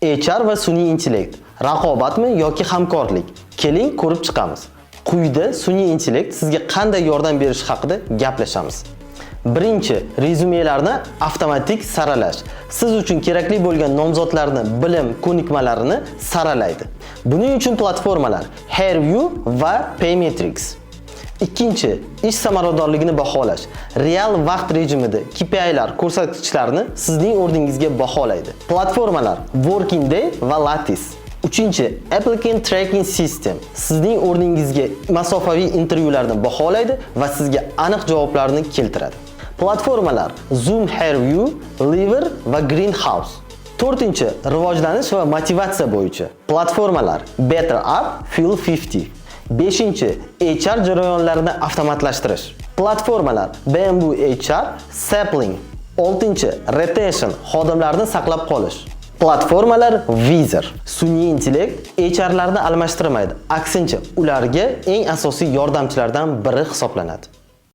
HR va sun'iy intellekt. Raqobatmi yoki hamkorlik? Keling ko'rib chiqamiz. Quyida sun'iy intellekt sizga qanday yordam berishi haqida gaplashamiz. Birinchi, rezyumelarni avtomatik saralash. Siz uchun kerakli bo'lgan nomzodlarni, bilim ko'nikmalarini saralaydi. Buning uchun platformalar HairView va Paymetrics. Ikkinchi, ish samaradorligini baholash. Real vaqt rejimida KPI'lar ko'rsatkichlarini sizning o'rningizga baholaydi. Platformalar Working Day va Lattice. Uchinchi, Applicant Tracking System sizning o'rningizga masofaviy intervyularni baholaydi va sizga aniq javoblarni keltiradi. Platformalar Zoom HairView, Liver va Greenhouse. To'rtinchi, rivojlanish va motivatsiya bo'yicha. Platformalar Better Up, Feel 50. Beshinchi, HR jarayonlarini avtomatlashtirish. Platformalar Bamboo HR, Sapling. Oltinchi, Retention, xodimlarni saqlab qolish. Platformalar Vizor. Sun'iy intellekt HR'larni almashtirmaydi. Aksincha, ularga eng asosiy yordamchilardan biri hisoblanadi.